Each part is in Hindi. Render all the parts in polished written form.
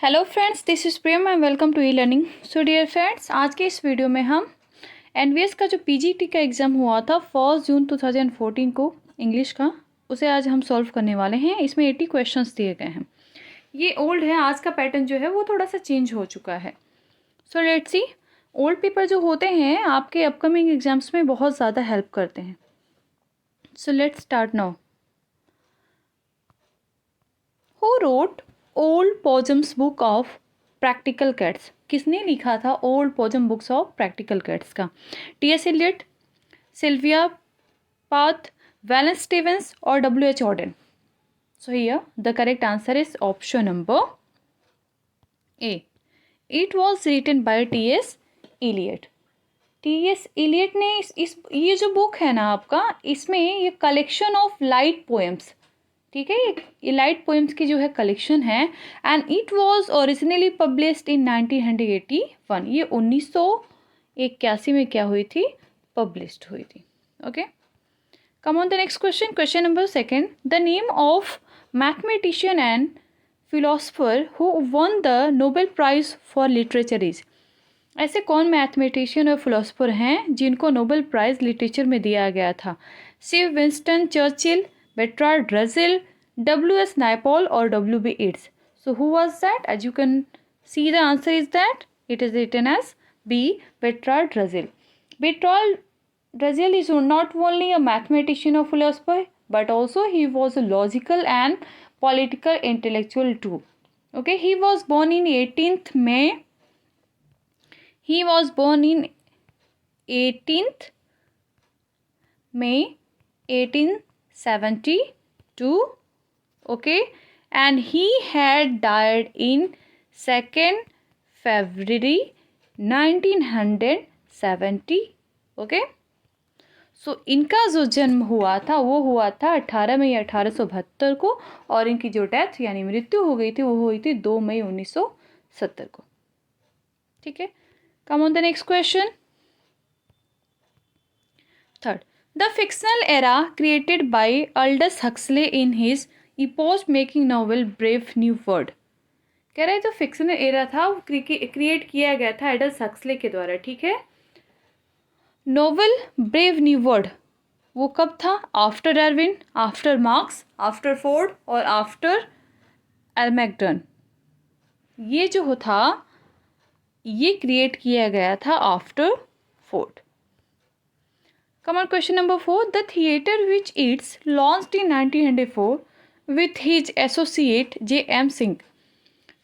Hello friends, this is Prem and welcome to e learning. So dear friends, आज के इस वीडियो में हम एनवीएस का जो पीजीटी का एग्ज़ाम हुआ था 1 जून 2014 को इंग्लिश का, उसे आज हम सॉल्व करने वाले हैं। इसमें 80 क्वेश्चंस दिए गए हैं। ये ओल्ड है, आज का पैटर्न जो है वो थोड़ा सा चेंज हो चुका है। So let's see, old paper जो होते हैं आपके अपकमिंग एग्जाम्स में बहुत ज़्यादा हेल्प करते हैं। So let's start now. Who wrote old possums book of practical cats? किसने लिखा था old possum books of practical cats का? TS. Eliot, Sylvia Plath, Wallace Stevens और WH. Auden? So here the correct answer is option number A. It was written by TS. Eliot. TS. Eliot ने इस ये जो बुक है ना आपका, इसमें ये कलेक्शन ऑफ लाइट पोएम्स, ठीक है, ये लाइट पोएम्स की जो है कलेक्शन है। And it was originally published in 1981। ये 1981 में क्या हुई थी? पब्लिश्ड हुई थी। Okay, come on the next question. Question number second, the name of mathematician and philosopher who won the Nobel prize for literature is? ऐसे कौन मैथमेटिशियन और फिलोसफर हैं जिनको नोबेल प्राइज़ लिटरेचर में दिया गया था? Sir Winston Churchill, Bertrand Russell, W S. Naipaul और W B. Yeats? So who was that? As you can see, the answer is that it is written as B. Bertrand Russell. Bertrand Russell is not only a mathematician or philosopher, but also he was a logical and political intellectual too. Okay, he was born in 18th May. He was born in 18th May 1872. Okay, and he had died in 2nd February 1970. Okay, सो इनका जो जन्म हुआ था वो हुआ था 18 मई 1872 को, और इनकी जो डेथ यानी मृत्यु हो गई थी वो हुई थी 2 मई 1970 को। ठीक है, come on the next question. Third, the fictional era created by Aldous Huxley in his epoch-making novel Brave New World. कह रहे जो फिक्शनल एरा था वो क्रिएट किया गया था एल्डस हक्सले के द्वारा। ठीक है, नोवेल ब्रेव न्यू वर्ल्ड वो कब था? After Darwin, after marks, after Ford और आफ्टर एल्मैगडन। ये जो था ये क्रिएट किया गया था after Ford. Come on, question number 4. The theatre which it's launched in 1904 with his associate J.M. Singh.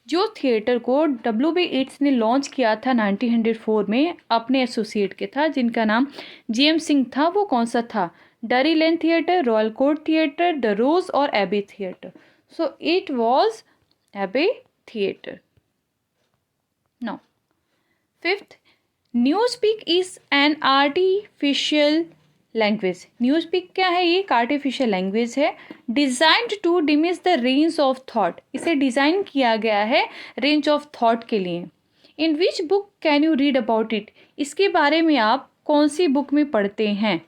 जो थिएटर को W.B. येट्स ने लॉन्च किया था 1904 में अपने एसोसिएट के था, जिनका नाम J.M. सिंह था, वो कौन सा था? Drury Lane Theatre, Royal Court Theatre, the Rose और Abbey Theatre? So it was Abbey Theatre. Now fifth, Newspeak is an artificial language. Newspeak क्या है? ये एक आर्टिफिशियल लैंग्वेज है designed to diminish the range of thought. इसे डिज़ाइन किया गया है रेंज ऑफ थॉट के लिए। In which book can you read about it? इसके बारे में आप कौन सी बुक में पढ़ते हैं?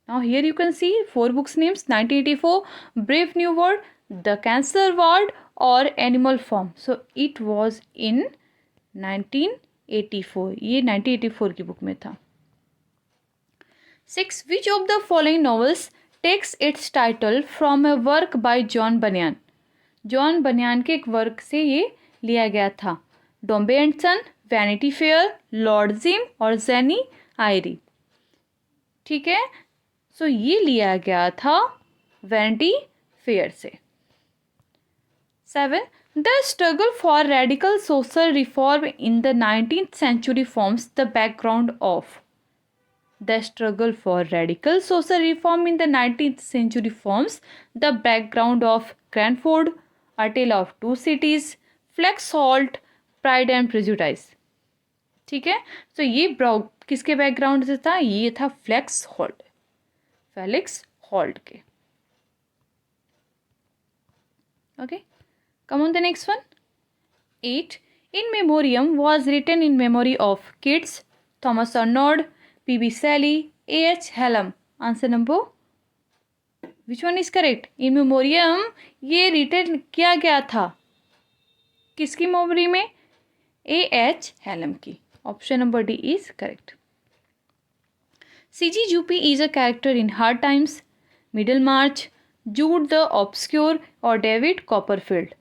Now here you can see 4 books names: 1984, Brave New World, the Cancer Ward और Animal Farm. So it was in 1984। ये 1984 की बुक में था। 6. Which of the following novels takes its title from a work by John Bunyan? John Bunyan के एक वर्क से ये लिया गया था। Dombey and son, vanity fair, Lord Jim और जेनी आयरी। ठीक है, सो ये लिया गया था वैनिटी फेयर से। 7. The struggle for radical social reform in the 19th century forms the background of. The struggle for radical social reform in the 19th century forms the background of Cranford, A Tale of Two Cities, Flex Holt, Pride and Prejudice. ठीक है, तो ये किसके बैकग्राउंड से था? ये था फेलिक्स हॉल्ट के। Okay, come on the next one. 8. In Memoriam was written in memory of Keats, Thomas Arnold, P.B. Shelley, A.H. Hallam. Answer number, which one is correct? In Memoriam ये रिटन किया गया था किसकी मेमोरी में? A.H. Hallam की. Option number D is correct. C.G. Jupy is a character in Hard Times, Middlemarch, Jude the Obscure और डेविड कॉपरफील्ड.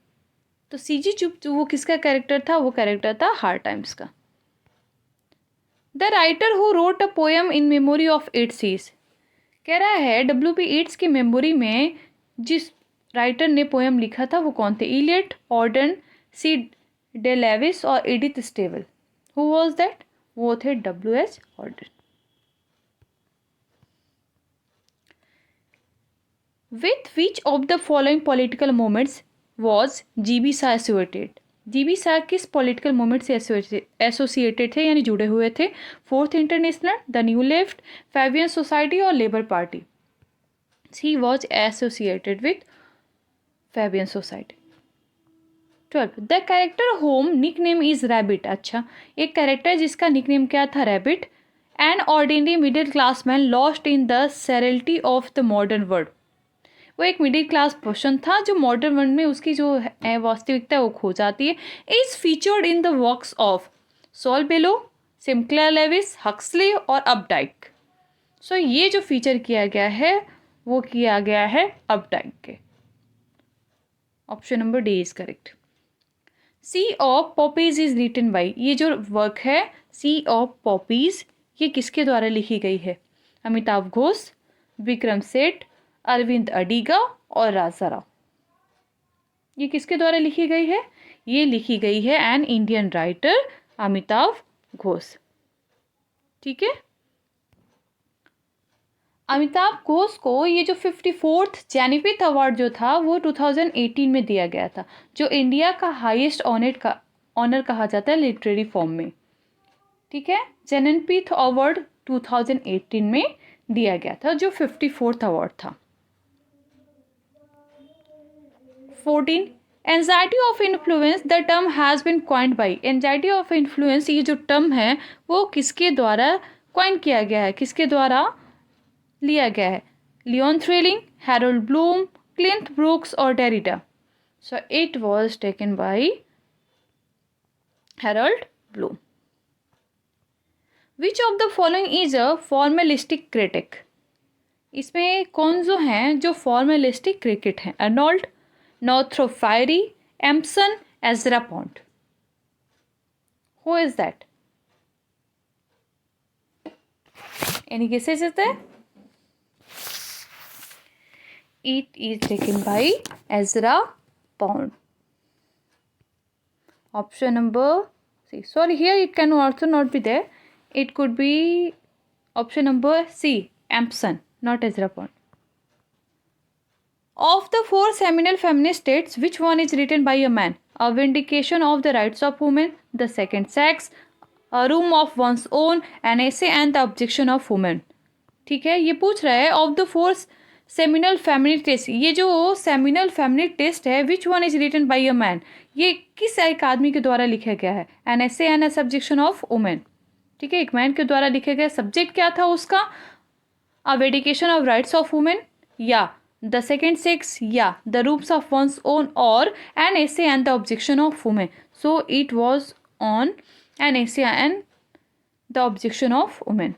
तो C.G. Jupy वो किसका कैरेक्टर था? वो कैरेक्टर था हार्ड टाइम्स का. The writer who wrote a poem in memory of Yeats is. कह रहा है W.P. ईट्स की मेमोरी में जिस राइटर ने पोएम लिखा था वो कौन थे? Eliot, Auden, C Day Lewis और Edith Sitwell. Who was that? वो थे W.H. Auden. With which of the following political movements was G.B. Shah associated? G.B. Shah किस political movement से associated थे यानी जुड़े हुए थे? Fourth International, the New Left, Fabian Society और Labour Party. He was associated with Fabian Society. 12. The character whom nickname is Rabbit. अच्छा, एक कैरेक्टर जिसका निकनेम क्या था? Rabbit. An ordinary middle class man lost in the serenity of the modern world. वो एक मिडिल क्लास पर्सन था जो मॉडर्न वर्ल्ड में उसकी जो है वास्तविकता है वो खो जाती है. Is featured in the works of Saul Bellow, Sinclair Lewis, Huxley और अपडाइक. सो ये जो फीचर किया गया है वो किया गया है अपडाइक के. Option number D is correct. Sea of poppies is written by. ये जो वर्क है सी ऑफ पॉपीज ये किसके द्वारा लिखी गई है? अमिताभ घोष, विक्रम सेठ, अरविंद अडिगा और राजा राव. ये किसके द्वारा लिखी गई है? ये लिखी गई है an Indian writer Amitabh Ghosh. ठीक है. अमिताभ घोष को ये जो 54th ज्ञानपीठ अवार्ड जो था वो 2018 में दिया गया था, जो इंडिया का हाईएस्ट ऑनर कहा जाता है लिटरेरी फॉर्म में. ठीक है. ज्ञानपीठ अवार्ड 2018 में दिया गया था जो 54th अवार्ड था. 14. Anxiety of influence the term has been coined by. Anxiety of influence ये जो टर्म है वो किसके द्वारा क्वाइन किया गया है? किसके द्वारा लिया गया है? Lionel Trilling, Harold Bloom, Cleanth Brooks और Derrida. So it was taken by Harold Bloom. Which of the following is a formalistic critic. इसमें कौन जो हैं जो फॉर्मेलिस्टिक क्रिकेट हैं? Arnold, Northrop Frye, Empson, Ezra Pound. Who is that? Any guesses is there? It is taken by Ezra Pound. Option number C. Sorry, here it can also not be there. It could be option number C, Empson, not Ezra Pound. Of the four seminal feminist texts, which one is written by a man? A Vindication of the Rights of Women, The Second Sex, A Room of One's Own, An Essay and the Objection of Women. ठीक है. ये पूछ रहा है of the four seminal feminist text, ये जो सेमिनल फेमिनिस्ट टेस्ट है which one is written by a man, ये किस एक आदमी के द्वारा लिखा गया है? An essay and a subjection of women. ठीक है. एक मैन के द्वारा लिखा गया. सब्जेक्ट क्या था उसका? A vindication of rights of women या द सेकेंड सेक्स या the rooms of one's own और an essay and the objection of women. So it was on an essay and the objection of women.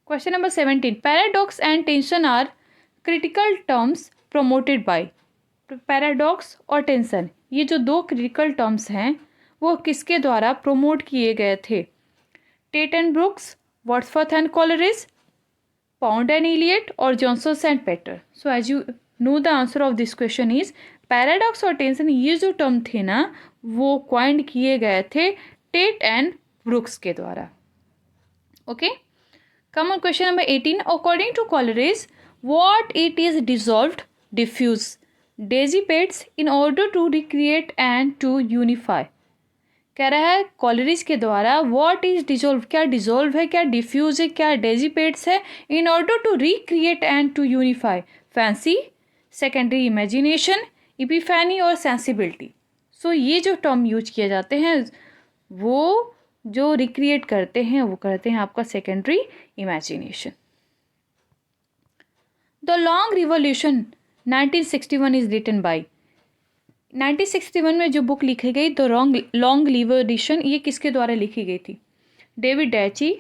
Question number 17. Paradox and tension are critical terms promoted by. Paradox और टेंशन ये जो दो क्रिटिकल टर्म्स हैं वो किसके द्वारा प्रोमोट किए गए थे? Tate and Brooks, Wordsworth and Coleridge, Pound and Eliot और Johnson and Pater. So as you know the answer of this question is paradox और टेंशन ये जो टर्म थे ना वो क्वाइंड किए गए थे टेट एंड ब्रुक्स के द्वारा. Okay. Come on question number 18. According to Coleridge what it is dissolved, diffuse, dissipates in order to recreate and to unify. कह रहा है कॉलरिज के द्वारा what is dissolved, क्या dissolve है, क्या diffuse है, क्या dissipates है, in order to recreate and to unify. fancy, secondary imagination, epiphany और sensibility. so ये जो टर्म यूज किए जाते हैं वो जो रिक्रिएट करते हैं वो करते हैं आपका secondary imagination. The Long Revolution 1961 is written by. 1961 में जो बुक लिखी गई द लॉन्ग लिवर एडिशन, ये किसके द्वारा लिखी गई थी? David Daiches,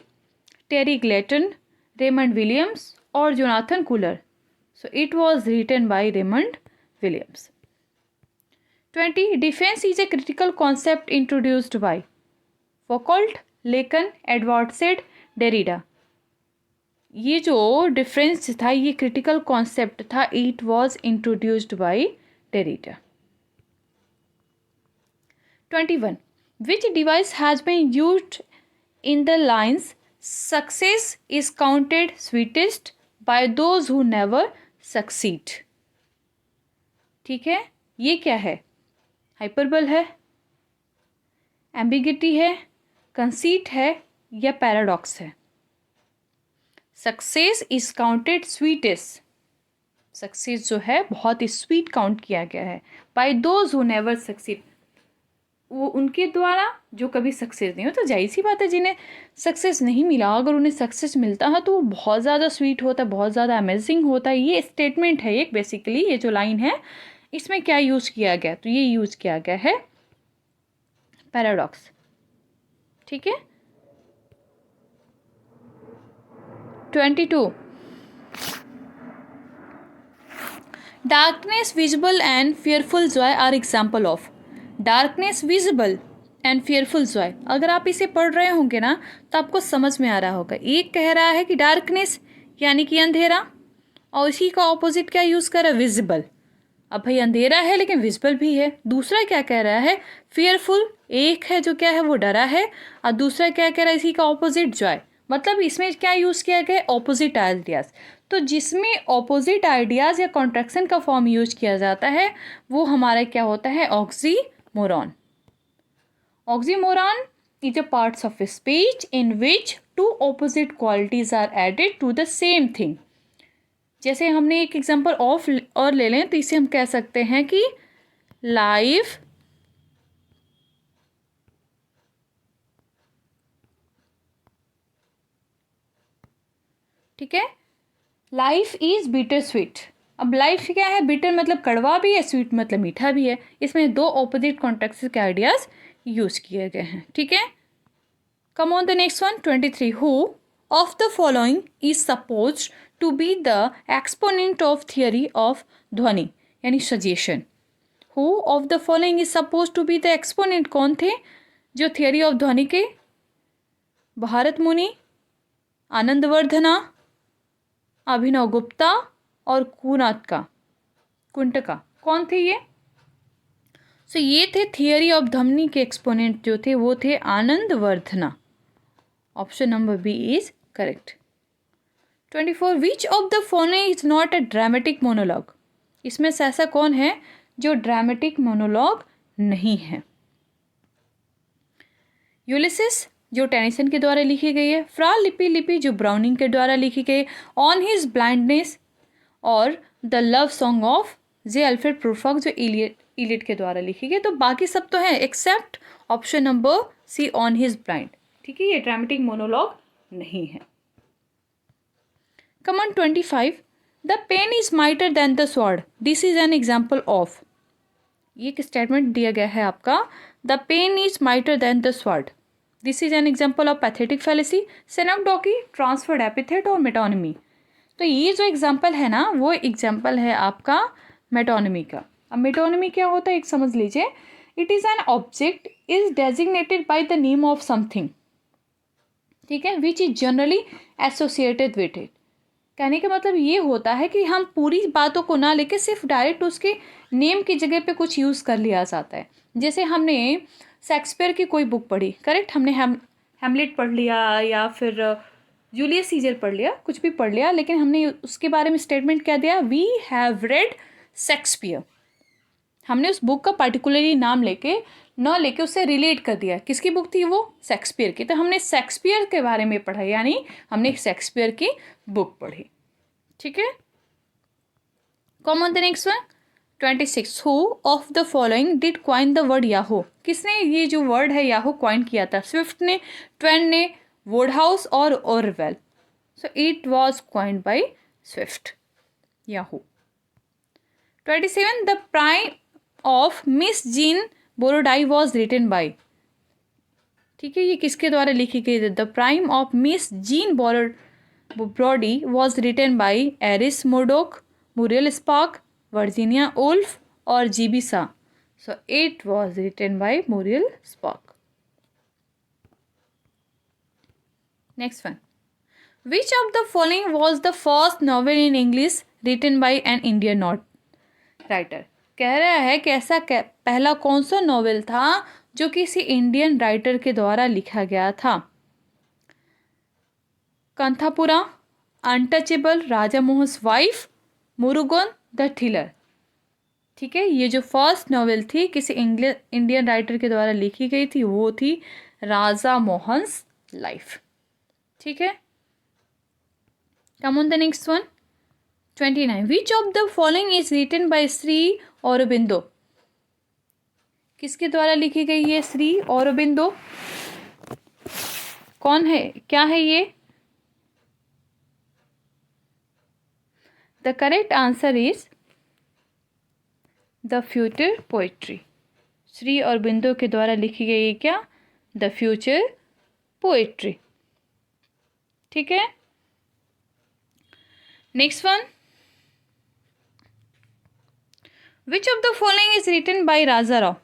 Terry Eagleton, Raymond Williams और Jonathan Culler. So it was written by Raymond Williams. 20. Defence is a critical concept introduced by Foucault, Lacan, Edward Said, Derrida. ये जो डिफरेंस था, ये क्रिटिकल कॉन्सेप्ट था. It was introduced by Derrida. 21. Which device has been used in the lines success is counted sweetest by those who never succeed? ठीक है, ये क्या है? हाइपरबल है, एम्बिगिटी है, कंसीट है या पैराडॉक्स है? Success is counted sweetest, success जो है बहुत ही स्वीट काउंट किया गया है. By those who never succeed, वो उनके द्वारा जो कभी सक्सेस नहीं हो. तो जाहिर सी बात है, जिन्हें सक्सेस नहीं मिला, अगर उन्हें सक्सेस मिलता है तो वो बहुत ज़्यादा स्वीट होता है, बहुत ज़्यादा अमेजिंग होता है. ये स्टेटमेंट है एक, बेसिकली ये जो लाइन है इसमें क्या यूज़ किया गया? तो ये यूज़ किया गया है पैराडॉक्स. ठीक है. 22. Darkness visible and fearful joy are example of. Darkness visible and fearful joy, अगर आप इसे पढ़ रहे होंगे ना तो आपको समझ में आ रहा होगा. एक कह रहा है कि डार्कनेस यानी कि अंधेरा, और इसी का ऑपोजिट क्या यूज़ कर रहा है? विजिबल. अब भाई अंधेरा है लेकिन विजिबल भी है. दूसरा क्या कह रहा है? fearful. एक है जो क्या है वो डरा है, और दूसरा क्या कह रहा है? इसी का ऑपोजिट जॉय. मतलब इसमें क्या यूज़ किया गया? Opposite ideas. तो जिसमें ऑपोजिट आइडियाज़ या कॉन्ट्रैक्शन का फॉर्म यूज किया जाता है वो हमारा क्या होता है? Oxymoron. Oxymoron is a parts of a speech in which two opposite qualities are added to the same thing. जैसे हमने एक एग्जांपल ऑफ और ले लें तो इसे हम कह सकते हैं कि लाइफ ठीक है, लाइफ इज बिटर स्वीट. अब लाइफ क्या है? बिटर मतलब कड़वा भी है, स्वीट मतलब मीठा भी है. इसमें दो ऑपोजिट कॉन्टेक्स्ट के आइडियाज यूज किए गए हैं. ठीक है. Come on the next one. 23. Who of the following is suppose to be the exponent of theory of dhvani यानी suggestion. Who of the following is suppose to be the exponent, कौन थे जो थियरी ऑफ ध्वनि के? भारत मुनि, आनंदवर्धना, अभिनव गुप्ता और कुंटका. कौन थे ये? सो ये थे थियरी ऑफ ध्वनि के एक्सपोनेंट जो थे वो थे Anandavardhana. Option number B is correct. 24. Which of the following is not a dramatic monologue. इसमें से ऐसा कौन है जो ड्रामेटिक मोनोलॉग नहीं है? यूलिसिस जो टेनिसन के द्वारा लिखी गई है, फ्रा लिपि जो ब्राउनिंग के द्वारा लिखी गई, ऑन हिज ब्लाइंडनेस और the love song of J Alfred Prufrock जो इलियट के द्वारा लिखी गई. तो बाकी सब तो है except option number C, on his blind. ठीक है, ये ड्रामेटिक मोनोलॉग नहीं है. Come on. 25. The pen is mightier than the sword. This is an example of. ये एक स्टेटमेंट दिया गया है आपका, the pen is mightier than the sword. This is an example of pathetic fallacy, synecdoche, transferred epithet और मेटोनिमी. तो ये जो एग्जाम्पल है ना वो एग्जाम्पल है आपका मेटोनिमी का. अब मेटोनिमी क्या होता है एक समझ लीजिए. It is an object is designated by the name of something. ठीक है, which is generally associated with it. कहने का मतलब ये होता है कि हम पूरी बातों को ना लेके सिर्फ डायरेक्ट उसके नेम की जगह पे कुछ यूज़ कर लिया जाता है. जैसे हमने शेक्सपियर की कोई बुक पढ़ी, करेक्ट, हमने हैमलेट पढ़ लिया या फिर जूलियस सीजर पढ़ लिया, कुछ भी पढ़ लिया, लेकिन हमने उसके बारे में स्टेटमेंट क्या दिया? We have read Shakespeare. हमने उस बुक का पर्टिकुलरली नाम लेके उससे रिलेट कर दिया. किसकी बुक थी वो? शेक्सपियर की. तो हमने शेक्सपियर के बारे में पढ़ा, यानी हमने शेक्सपियर की बुक पढ़ी. ठीक है. Come on the next one. 26. Who of the following did coin the word Yahoo. किसने ये जो वर्ड है याहू क्वाइन किया था? स्विफ्ट ने, ट्वेन ने, वुडहाउस और Orwell. So it was coined by Swift, Yahoo. 27. The prime of Miss Jean Brodie was written by, ठीक है, ये किसके द्वारा लिखी गई थी? The prime of Miss Jean Brodie was written by Iris Murdoch, Muriel Spark, Virginia Woolf और GB Shaw. So it was written by Muriel Spark. Next one. Which of the following was the first novel in English written by an Indian writer? कह रहा है कि ऐसा पहला कौन सा नॉवेल था जो किसी इंडियन राइटर के द्वारा लिखा गया था? Kanthapura, untouchable, Raja Mohan's wife, Murugan the thriller. ठीक है, ये जो फर्स्ट नॉवेल थी किसी इंडियन राइटर के द्वारा लिखी गई थी वो थी राजा मोहन्स लाइफ. ठीक है, come on the next one. 29. Which of the following is written by Shri Aurobindo? किसके द्वारा लिखी गई है श्री औरोबिंदो? कौन है, क्या है ये? The correct answer is the future poetry. Shri Aurobindo के द्वारा लिखी गई है क्या? The future poetry. ठीक है, next one. Which of the following is written by Raja Rao?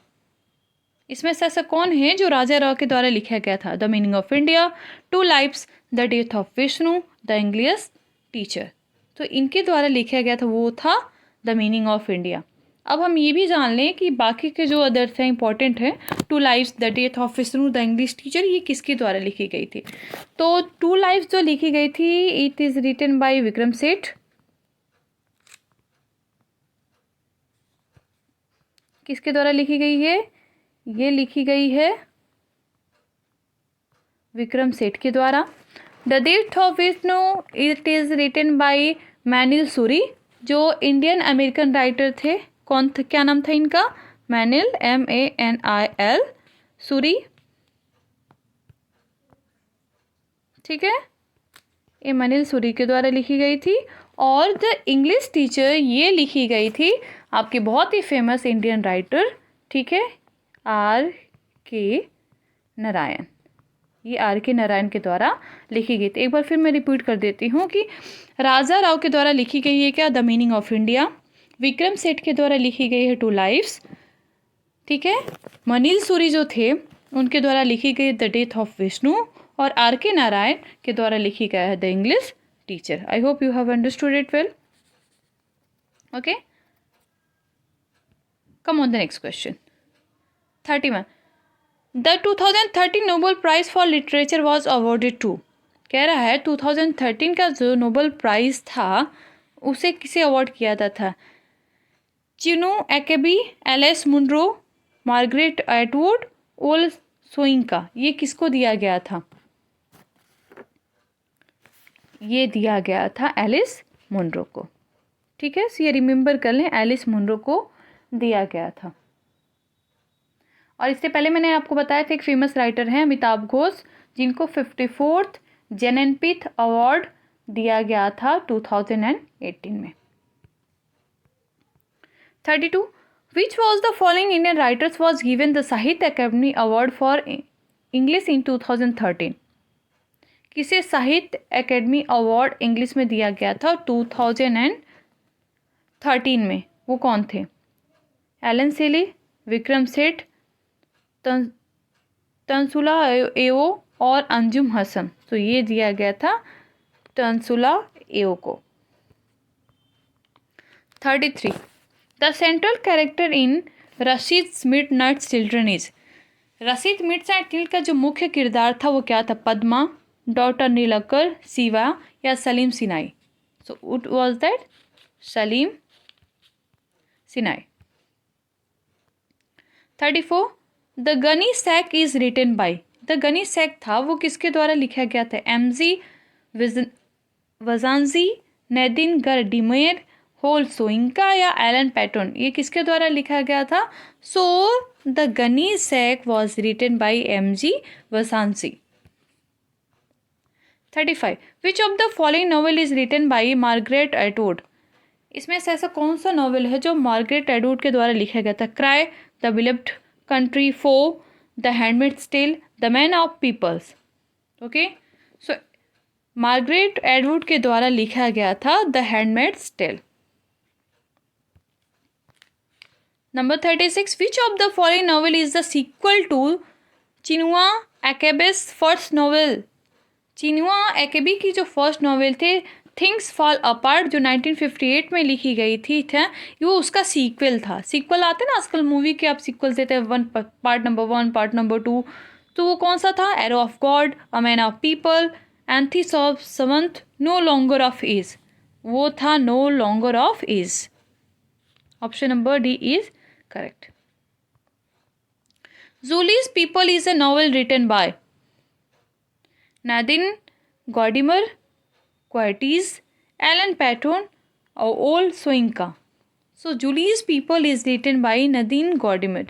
इसमें से ऐसा कौन है जो राजा राव के द्वारा लिखा गया था? The meaning of India, two lives, the death of Vishnu, the English teacher. तो इनके द्वारा लिखा गया था वो था द मीनिंग ऑफ इंडिया. अब हम ये भी जान लें कि बाकी के जो अदर्स हैं इंपॉर्टेंट हैं. Two lives, the death of Vishnu, the English teacher, ये किसके द्वारा लिखी गई थी? तो टू लाइफ्स जो लिखी गई थी it is written by Vikram Seth. किसके द्वारा लिखी गई है? ये लिखी गई है विक्रम सेठ के द्वारा. The death of Vishnu it is written by Manil Suri, जो इंडियन अमेरिकन राइटर थे. कौन था, क्या नाम था इनका? मैनिल, MANIL सूरी. ठीक है, ये मैनिल सूरी के द्वारा लिखी गई थी. और द इंग्लिश टीचर ये लिखी गई थी आपके बहुत ही फेमस इंडियन राइटर, ठीक है, R.K. नारायण. ये R.K. नारायण के द्वारा लिखी गई थी. एक बार फिर मैं रिपीट कर देती हूँ कि राजा राव के द्वारा लिखी गई है क्या? The meaning of India. Vikram Seth के द्वारा लिखी गई है टू लाइफ्स. ठीक है, मनील सूरी जो थे उनके द्वारा लिखी गई द डेथ ऑफ विष्णु. और R.K. नारायण के द्वारा लिखी गया है the English teacher. I hope you have understood it well. Okay, come on the next question. 31. The 2013 Nobel prize for literature was awarded to. कह रहा है 2013 का जो नोबेल प्राइज था उसे किसे अवार्ड किया था? Chinua Achebe, Alice Munro, Margaret Atwood, Wole Soyinka. ये किसको दिया गया था? ये दिया गया था एलिस मुनरो को. ठीक है, सो ये रिमेंबर कर लें, एलिस मुनरो को दिया गया था. और इससे पहले मैंने आपको बताया था एक फेमस राइटर हैं अमिताभ घोष, जिनको 54th ज्ञानपीठ अवार्ड दिया गया था 2018 में. 32. Which was the following Indian writers was given the Sahitya Academy Award for English in 2013? किसे साहित्य एकेडमी अवार्ड इंग्लिश में दिया गया था 2013 में? वो कौन थे? एलन सेली, विक्रम सेठ, तंसुला एओ और अंजुम हसन. तो ये दिया गया था तंसुला एओ को. 33. The central character in Rashid midnight children is. Rashid midnight का जो मुख्य किरदार था वो क्या था? पद्मा, डॉक्टर नीलकर, शिवा या Salim Sinai. So it was that Salim Sinai. 34. The gunny sack is written by. The gunny sack था वो किसके द्वारा लिखा गया था? MG वजानजी, नैदिन गर्डिमेर, होल सोइंका या एलन पैटर्न. ये किसके द्वारा लिखा गया था? So the gunny sack was written by MG Vassanji. 35. Which of the following novel is written by Margaret Atwood. इसमें से ऐसा कौन सा नॉवेल है जो मार्गरेट एटवुड के द्वारा लिखा गया था? Cry, the beloved country, Foe, the handmaid's tale, the man of peoples. Okay, so Margaret Atwood के द्वारा लिखा गया था the handmaid's tale. Number 36, which of the following novel is the sequel to Chinua Achebe's first novel? Chinua Achebe की जो फर्स्ट नॉवेल थे थिंग्स फॉल अपार्ट, जो 1958 में लिखी गई थी वो उसका सीक्वल था। सीक्वल आते ना आजकल मूवी के, आप सीक्वल देते हैं, पार्ट नंबर 1, पार्ट नंबर 2, तो वो कौन सा था? Arrow of God, a man of people, anthills of savannah, no longer of age. वो था no longer of age. Option number D is correct. Zully's People is a novel written by Nadine Gordimer, Curtis, Alan Paton, or Ol Soyinka. So Zully's People is written by Nadine Gordimer.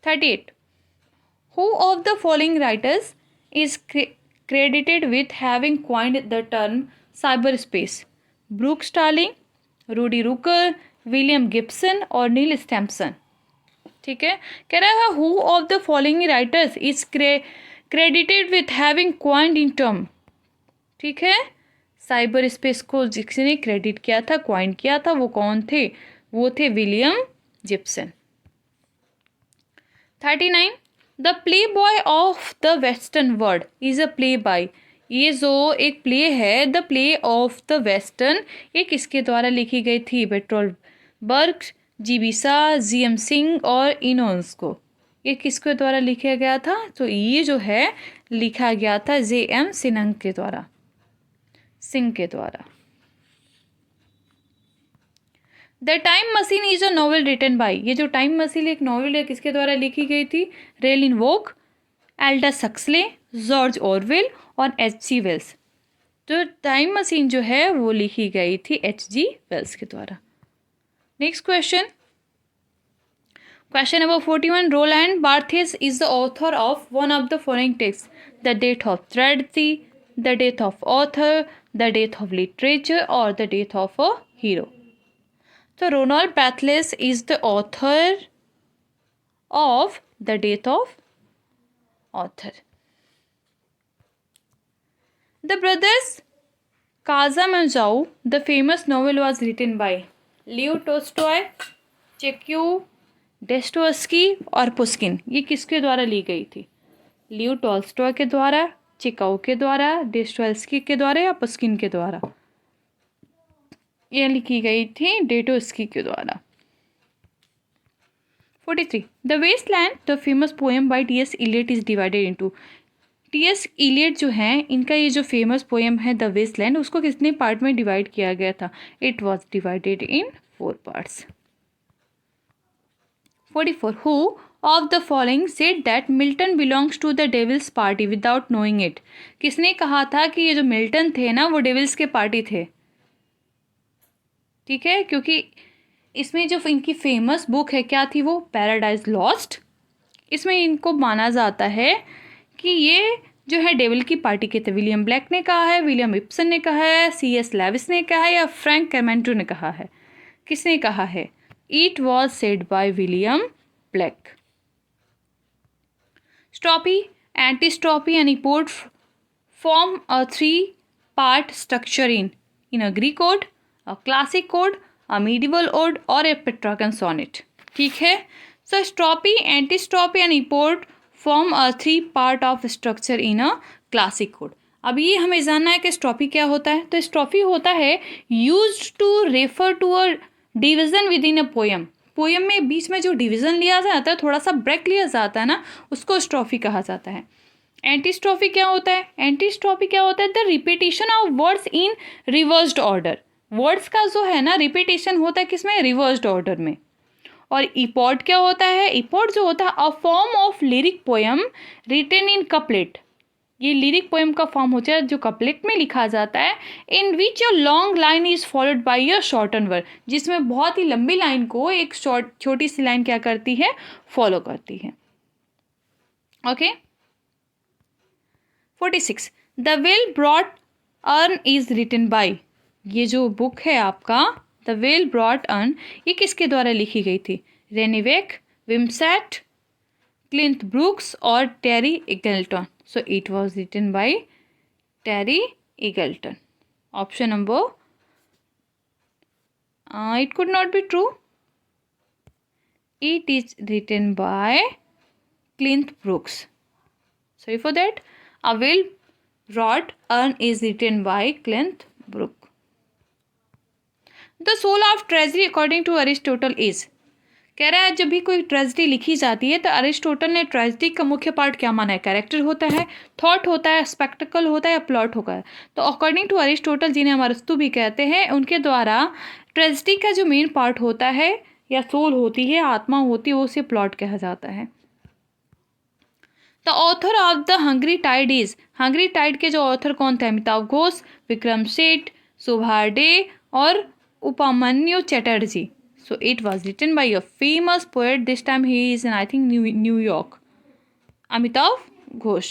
38. Who of the following writers is credited with having coined the term cyberspace? Brooke Starling, Rudy Rucker, William Gibson और नील स्टैम्पसन। ठीक है, कह रहा है who of the following writers is credited with having coined in term. ठीक है, साइबर स्पेस को जिसने क्रेडिट किया था, क्वाइंड किया था, वो कौन थे? वो थे William Gibson. 39, the play boy of the western world is a play by. ये जो एक प्ले है the play of the western, ये किसके द्वारा लिखी गई थी? बेट्रोल बर्ग, जीबिसा, जीएम सिंह और इनोन्स को। ये किसके द्वारा लिखा गया था? तो ये जो है लिखा गया था जेएम सिन्हा के द्वारा, सिंह के द्वारा। The time machine is a novel written by. ये जो टाइम मशीन एक नॉवेल है किसके द्वारा लिखी गई थी? रेलिन वोक, एल्डस सक्सले, जॉर्ज ऑरवेल और एच.जी. वेल्स। तो टाइम मशीन जो है वो लिखी गई थी एच.जी. वेल्स के द्वारा। Next question, question number 41, Roland Barthes is the author of one of the following text? The death of tragedy, the death of author, the death of literature और the death of a hero. तो Ronald Barthes is the author of the death of author. The brothers Karamazov, the famous novel was written by Leo Tolstoy, Chekhov, Dostoevsky और पुस्किन। ये किसके द्वारा ली गई थी? लियो टोल्स्टॉय के द्वारा, चेकोव के द्वारा, डेस्टोस्की के द्वारा या पुस्किन के द्वारा? ये लिखी गई थी डेस्टोस्की के द्वारा। 43, the waste land the famous poem by T S. Eliot is divided into. T S. Eliot जो है इनका ये जो फेमस पोएम है द वेस्टलैंड, उसको कितने पार्ट में डिवाइड किया गया था? It was divided in 4 parts. 44, who of the following said that Milton belongs to the devil's party without knowing it? किसने कहा था कि ये जो मिल्टन थे ना वो डेविल्स के पार्टी थे? ठीक है, क्योंकि इसमें जो इनकी फेमस बुक है क्या थी वो? Paradise lost. इसमें इनको माना जाता है कि ये जो है डेविल की पार्टी के थे। विलियम ब्लैक ने कहा है, विलियम इब्सन ने कहा है, C.S. लेविस ने कहा है या फ्रैंक कैमेंटो ने कहा है? किसने कहा है? It was said by William Blake. Strophe, antistrophe and epode form a 3-part structure in a Greek ode, a classic ode, a medieval ode और ए पेट्रार्कन सोनेट। ठीक है, so strophe, antistrophe and epode form a 3-part of structure in a classic ode. अब ये हमें जानना है कि स्ट्रॉफी क्या होता है। तो स्ट्रॉफी होता है used to refer to a division within a poem. Poem में बीच में जो डिवीजन लिया जाता है, थोड़ा सा ब्रेक लिया जाता है ना, उसको स्ट्रॉफी कहा जाता है। एंटी स्ट्रॉफी क्या होता है? एंटी स्ट्रॉफी क्या होता है? The repetition of words in reversed order. Words का जो है ना रिपीटेशन होता है किसमें? रिवर्स्ड ऑर्डर में। और इपोड क्या होता है? इपोड जो होता है a form of lyric poem written in couplet. ये लिरिक पोएम का फॉर्म होता है जो कपलेट में लिखा जाता है। In which a long line is followed by a shorter word, जिसमें बहुत ही लंबी लाइन को एक छोटी सी लाइन क्या करती है? फॉलो करती है। Okay. 46, the well wrought urn is written by, ये जो बुक है आपका द वेल ब्रॉट अर्न, ये किसके द्वारा लिखी गई थी? रेनिवेक, विमसेट, क्लिंथ ब्रूक्स और Terry Eagleton. So it was written by Terry Eagleton. Option number it could not be true. It is written by Clint Brooks. Sorry for that. A well-wrought urn is written by Clint Brooks. The soul of tragedy according to Aristotle is. कह रहा है जब भी कोई ट्रेजेडी लिखी जाती है तो अरिस्टोटल ने ट्रेजेडी का मुख्य पार्ट क्या माना है? कैरेक्टर होता है, थॉट होता है, स्पेक्टिकल होता है या प्लॉट होता है? तो अकॉर्डिंग टू अरिस्टोटल, जिन्हें हम अरस्तु भी कहते हैं, उनके द्वारा ट्रेजेडी का जो मेन पार्ट होता है या सोल होती है, आत्मा होती है, वो उसे प्लॉट कहा जाता है. The author of the hungry tide is. Hungry tide के जो ऑथर कौन थे? अमिताभ घोष, विक्रम सेठ, सुभाष डे और Upmanyu Chatterjee. So it was written by a famous poet. This time he is in, I think, New York. Amitav Ghosh.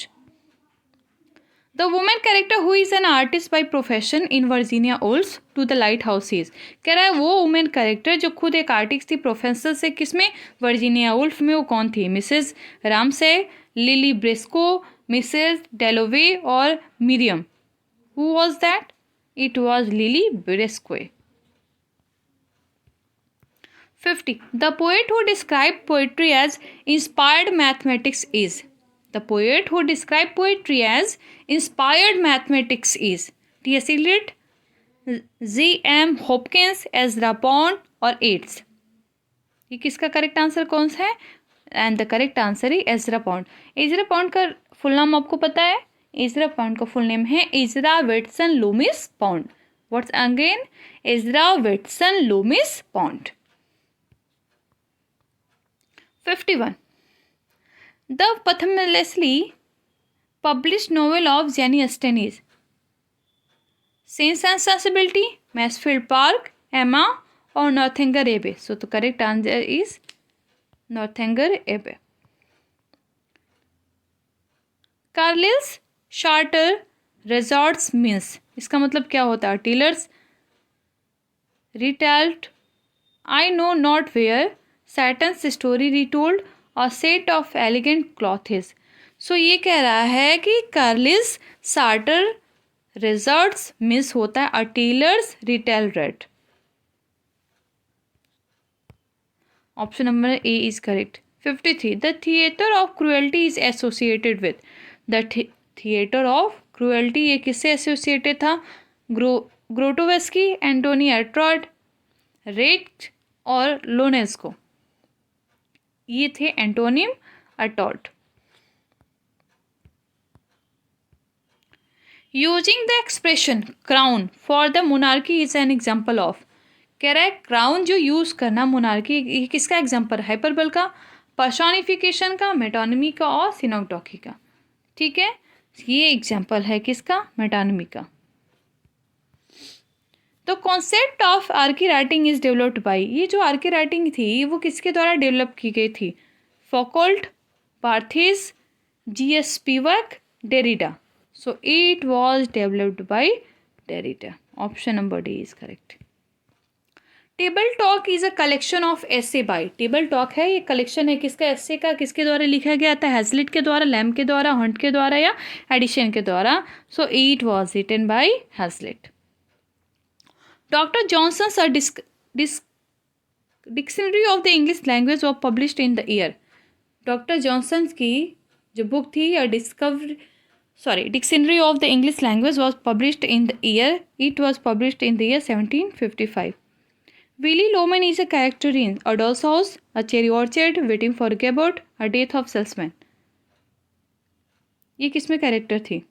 The woman character who is an artist by profession in Virginia Woolf to the Lighthouse is. कह रहा है वो वुमेन कैरेक्टर जो खुद एक आर्टिस्ट थी, प्रोफेसर से, किसमें? वर्जीनिया वुल्फ में. वो कौन थी? Mrs Ramsay, lily Briscoe, Mrs डेलोवे और Miriam. Who was that? It was Lily Briscoe. 50. The poet who described poetry as inspired mathematics is. The poet who described poetry as inspired mathematics is T.S. Eliot, Z.M. Hopkins, Ezra Pound और एड्स. ये किसका करेक्ट आंसर कौन सा है? एंड द करेक्ट आंसर है एजरा पॉन्ड. एजरा पॉन्ड का फुल नाम आपको पता है? एजरा पॉन्ड का फुल नेम है एजरा वेटसन Loomis Pound. What's again? Ezra वेटसन Loomis Pound. 51. The famously published novel of Jane Austen is. Sense and Sensibility, Mansfield Park, Emma or Northanger Abbey. So the correct answer is Northanger Abbey. Carlisle's charter resorts means. इसका मतलब क्या होता है? Tailors retailed, I know not where, Saturn's story retold और सेट ऑफ एलिगेंट क्लॉथेस. सो ये कह रहा है कि कार्लिस चार्टर रिजॉर्ट्स मिस होता है, और tailors retail rate. Option number A is correct. 53. The theatre of cruelty is associated with. The theatre of cruelty ये किससे एसोसिएटेड था? ग्रोटोवेस्की, एंटोनी एट्रॉड, रेट और लोनेस्को. ये थे Antonin Artaud. Using the expression crown for the monarchy is an example of. कह रहा है क्राउन जो यूज करना मोनार्की, ये किसका एग्जाम्पल? हाइपरबल का, पर्सोनिफिकेशन का, मेटोनिमी का और सिनोक्टॉकी का. ठीक है, ये एग्जाम्पल है किसका? मेटोनिमी का. तो concept of Archie writing is developed by. ये जो आर्की राइटिंग थी वो किसके द्वारा डेवलप की गई थी? Foucault, Barthes, G.S. Spivak, Derrida. So it was developed by Derrida. Option number D is correct. Table talk is a collection of essay by. Table talk है, ये कलेक्शन है किसका? एसे का. किसके द्वारा लिखा गया था? हैजलिट के द्वारा, लैम के द्वारा, हंट के द्वारा या एडिशन के द्वारा? So it was written by Hazlitt. Doctor Johnson's dictionary of the English language was published in the year. Doctor Johnson की जो बुक थी या dictionary of the English language was published in the year. It was published in the year 1755. Willy Loman is a character in a doll's house, a cherry orchard, waiting for Godot, a death of salesman. ये किसमें कैरेक्टर थी?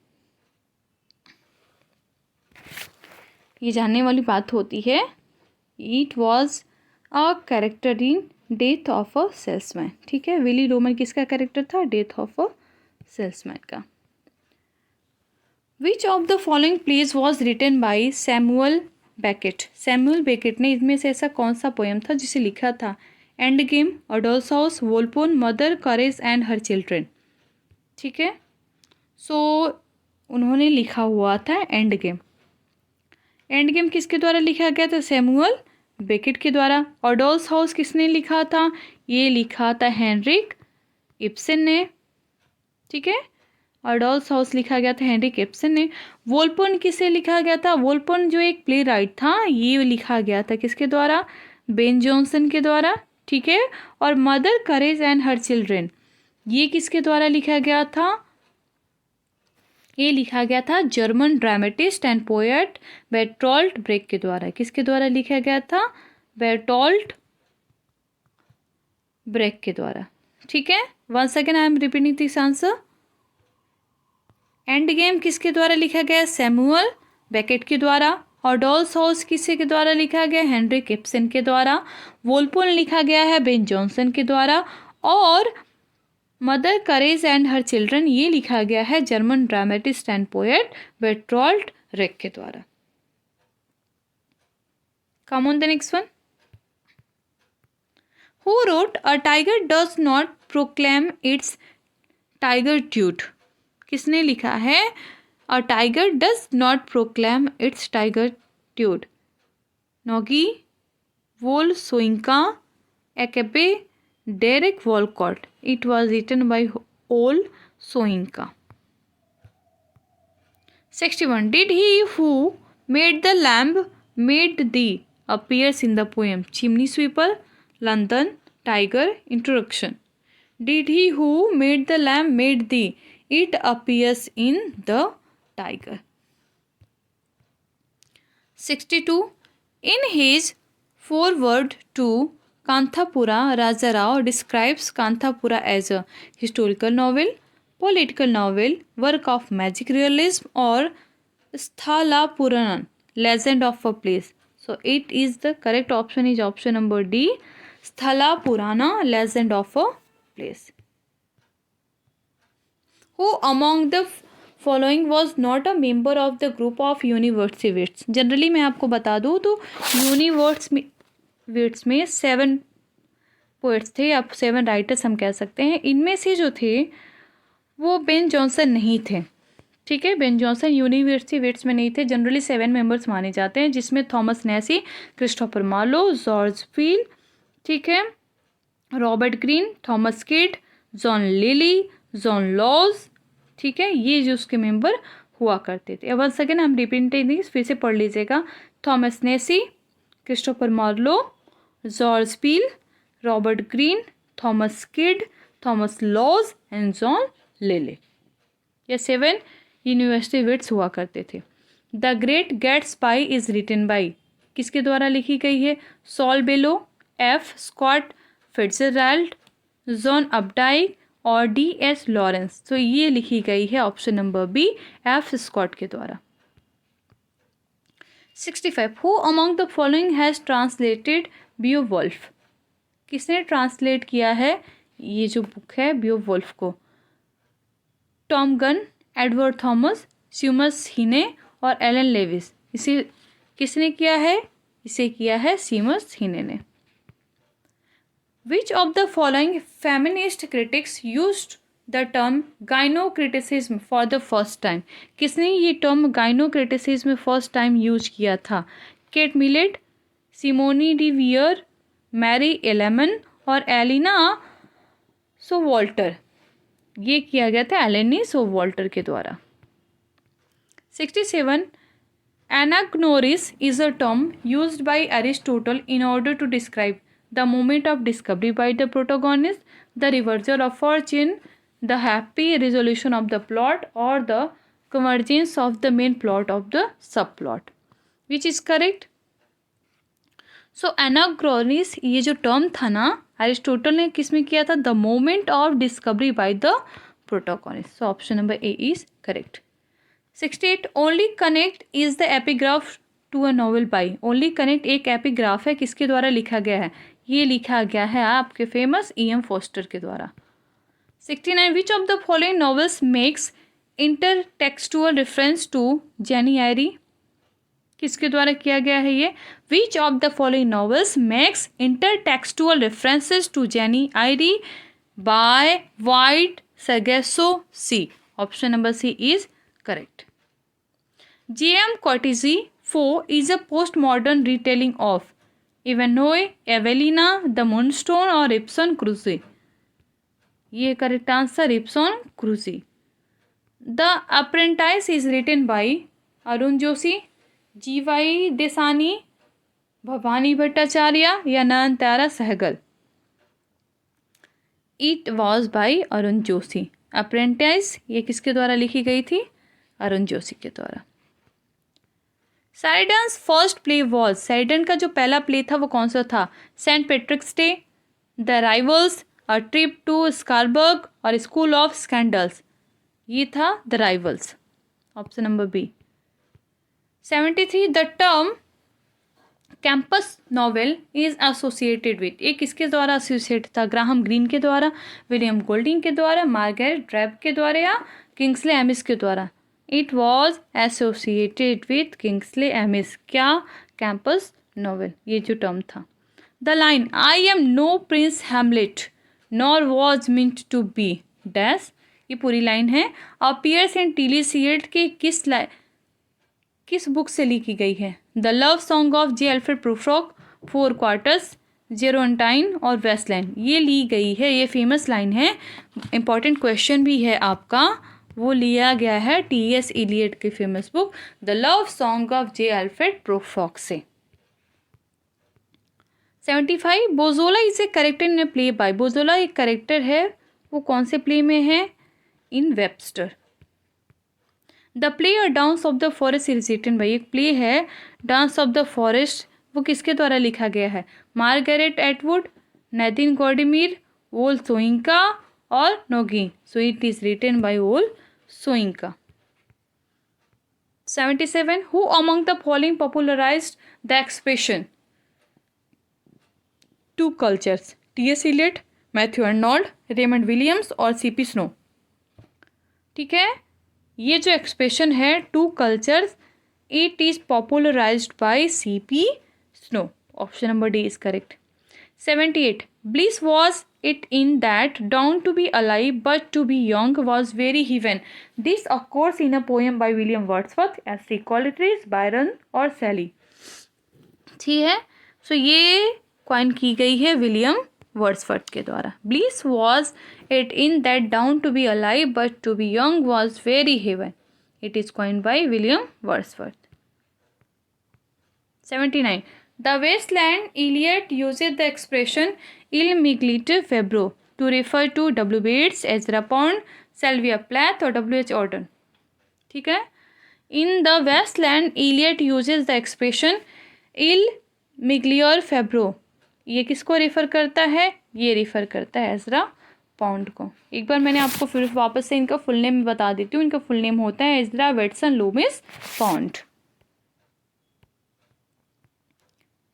ये जानने वाली बात होती है. It was a character in death of a salesman. ठीक है, विली लोमन किसका कैरेक्टर था? डेथ ऑफ अ सेल्समैन का. Which of the following plays was written by Samuel Beckett. Samuel Beckett ने इनमें से ऐसा कौन सा पोएम था जिसे लिखा था? Endgame, a doll's house, Volpone, mother, courage and her children. ठीक है, सो उन्होंने लिखा हुआ था एंड गेम. एंड गेम किसके द्वारा लिखा गया था? सैमुअल बेकेट के द्वारा। और डॉल्स हाउस किसने लिखा था? ये लिखा था हेनरिक इब्सन ने, ठीक है। और डॉल्स हाउस लिखा गया था हेनरिक इब्सन ने। वोल्पोन किसे लिखा गया था? वोल्पोन जो एक प्ले राइट था, ये लिखा गया था किसके द्वारा? बेन जॉनसन के द्वारा, ठीक है। और mother courage and her children, ये किसके द्वारा लिखा गया था? ये लिखा गया था German dramatist and poet Bertolt Brecht के द्वारा। किसके द्वारा लिखा गया था? बेर्टोल्ट ब्रेक के द्वारा, ठीक है। Once again I am repeating this answer. Endgame किसके द्वारा लिखा गया? सैमुअल बेकेट के द्वारा। और डॉल्स हाउस किसके के द्वारा लिखा गया? हेनरिक इब्सन के द्वारा। वोल्पोन लिखा गया है बेन जॉनसन के द्वारा। और mother courage and her children, ये लिखा गया है German dramatist and poet Bertolt Brecht के द्वारा। Come on the next one. Who wrote a tiger does not proclaim its tigritude? किसने लिखा है a tiger does not proclaim its tigritude? Ngugi, Wole Soyinka, Achebe, Derek Walcott. It was written by Ole Soyinka. 61. Did he who made the lamb made thee appears in the poem Chimney Sweeper, London, Tiger, Introduction. Did he who made the lamb made thee, it appears in the Tiger. 62. In his foreword to Kanthapura, Raja Rao describes Kanthapura as a historical novel, political novel, work of magic realism, or Sthalapuran, legend of a place. So it is the correct option is option number D, Sthalapurana, legend of a place. Who among the following was not a member of the group of universities? Generally मैं आपको बता दूँ तो यूनिवर्सिटीज में 7 पोएट्स थे, या 7 राइटर्स हम कह सकते हैं। इनमें से जो थे वो बेन जॉनसन नहीं थे, ठीक है। बेन जॉनसन यूनिवर्सिटीज में नहीं थे। जनरली 7 मेंबर्स माने जाते हैं, जिसमें Thomas Nashe, Christopher Marlowe, George Peele, ठीक है, Robert Greene, Thomas Kyd, John Lyly, John Lodge, ठीक है, ये जो उसके मेंबर हुआ करते थे। वंस अगेन हम रिपीटिंग फिर से पढ़ लीजिएगा। Thomas Nashe, Christopher Marlowe, George Peele, Robert Greene, Thomas Kyd, Thomas Lodge and John Lyly, ये 7 यूनिवर्सिटी विट्स हुआ करते थे। The great Gatsby is written by, किसके द्वारा लिखी गई है? Saul Bellow, F Scott Fitzgerald, John Updike और D.S. लॉरेंस। तो ये लिखी गई है option number B, F Scott के द्वारा। 65. Who among the following has translated Beowulf? किसने ट्रांसलेट किया है ये जो बुक है बियोवुल्फ को? टॉम गन, एडवर्ड थॉमस, सीमस हीने और एलन लेविस। इसे किसने किया है? इसे किया है सीमस हीने ने। Which of the following feminist critics used the term gynocriticism for the first time? किसने ये term gynocriticism first time use किया था? Kate Millett, Simone de Beauvoir, Mary Ellmann और एलिना सोवाल्टर। ये किया गया था एलेनी सोवाल्टर के द्वारा। 67. Anagnorisis is a term used by Aristotle in order to describe the moment of discovery by the protagonist, the reversal of fortune, the happy resolution of the plot, or the convergence of the main plot of the subplot. Which is correct? So anagnorisis ये जो टर्म था ना, एरिस्टोटल ने किस में किया था? The moment of discovery by the protagonist. So option number A is correct. 68. Only connect is the epigraph to a novel by. Only connect एक एपिग्राफ है, किसके द्वारा लिखा गया है? ये लिखा गया है आपके फेमस E.M. फोस्टर के द्वारा। 69. Which of the following novels makes intertextual reference to Jane Eyre? किसके द्वारा किया गया है ये? Which of the following novels makes intertextual references to Jane Eyre by wide Sargasso sea. Option number C is correct. J.M. Coetzee Foe is a postmodern retelling of Ivanhoe, Evelina, The Moonstone और Ibsen Crusoe. ये correct answer Ibsen Crusoe. The apprentice is written by Arun Joshi, GV Desani, Bhabani Bhattacharya या Nayantara Sahgal. It was by Arun Joshi. Apprentice ये किसके द्वारा लिखी गई थी? अरुण जोशी के द्वारा. Sheridan's first play was, Sheridan का जो पहला प्ले था वो कौन सा था? Saint Patrick's Day, the rivals, a trip to Scarborough और स्कूल ऑफ स्कैंडल्स. ये था the rivals. Option number B. 73 the term campus novel is associated with, ये किसके द्वारा एसोसिएट था? ग्राहम ग्रीन के द्वारा, विलियम गोल्डिंग के द्वारा, मार्गरेट ड्रेब के द्वारा या किंग्सले एमिस के द्वारा? It was associated with Kingsley Amis. क्या? कैंपस नॉवेल, ये जो टर्म था. The line I am no prince Hamlet nor was meant to be dash, ये पूरी लाइन है. अपीयर्स इन टिलीसिएट के किस बुक से लिखी गई है? The love song of J Alfred Prufrock, four quarters, Gerontion और वेस्टलैंड. ये ली गई है, ये फेमस लाइन है. इंपॉर्टेंट क्वेश्चन भी है आपका, वो लिया गया है टी.एस. इलियट की famous book the love song of J Alfred Prufrock से. 75 Bosola is a character in a play by, Bosola एक करेक्टर है, वो कौन से प्ले में है? In Webster. द प्ले और dance of the forest is written by, एक प्ले है डांस ऑफ द फॉरेस्ट, वो किसके द्वारा लिखा गया है? Margaret Atwood, नैथिन Gordimer, Wole Soyinka और नोगिन. So it is written by Wole Soyinka. 77 who among the following popularized the expression two cultures? T S. Eliot, Matthew Arnold, Raymond Williams और सी.पी. स्नो. ठीक है, ये जो एक्सप्रेशन है two cultures, it is popularized by C P. Snow. Option number D is correct. 78 bliss was it in that down to be alive but to be young was very heaven. This occurs in a poem by William Wordsworth as Coleridge, Byron और Shelley. ठीक है, सो ये कॉइन की गई है विलियम वर्ड्सवर्थ के द्वारा. bliss was it in that down to be alive but to be young was very heaven. It is coined by William Wordsworth. 79 The Wasteland Eliot uses the expression Il miglite febro to refer to W. Bates, Ezra Pound, Sylvia Plath और W. H. Auden. ठीक है, In the Wasteland Eliot uses the expression Il miglior febro. ये किसको रेफर करता है? ये रेफर करता है एजरा पाउंड को. एक बार मैंने आपको फिर वापस से इनका फुल नेम बता देती हूँ. इनका फुल नेम होता है एजरा वेटसन Loomis Pound.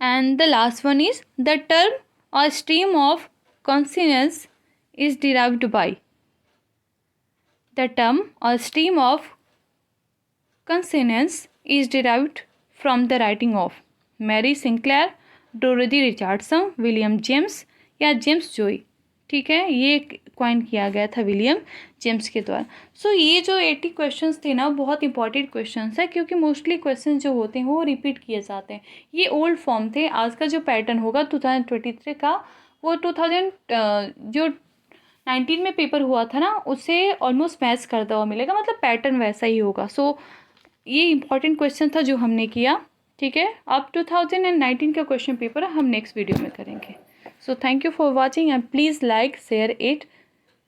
And the last one is the term or stream of consciousness is derived by. The term or stream of consciousness is derived from the writing of Mary Sinclair, Dorothy Richardson, William James या जेम्स जोई. ठीक है, ये कॉइन किया गया था विलियम जेम्स के द्वारा. सो ये जो 80 क्वेश्चंस थे ना, बहुत इंपॉर्टेंट क्वेश्चंस है, क्योंकि मोस्टली क्वेश्चंस जो होते हैं वो रिपीट किए जाते हैं. ये ओल्ड फॉर्म थे. आज का जो पैटर्न होगा 2023 का, वो 2000 जो 19 में पेपर हुआ था ना, उससे ऑलमोस्ट मैच करता हुआ मिलेगा, मतलब पैटर्न वैसा ही होगा. सो ये इंपॉर्टेंट क्वेश्चन था जो हमने किया. ठीक है, अब 2019 का क्वेश्चन पेपर हम नेक्स्ट वीडियो में करेंगे. So thank you for watching and please like, share it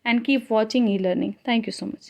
and keep watching e-learning. Thank you so much.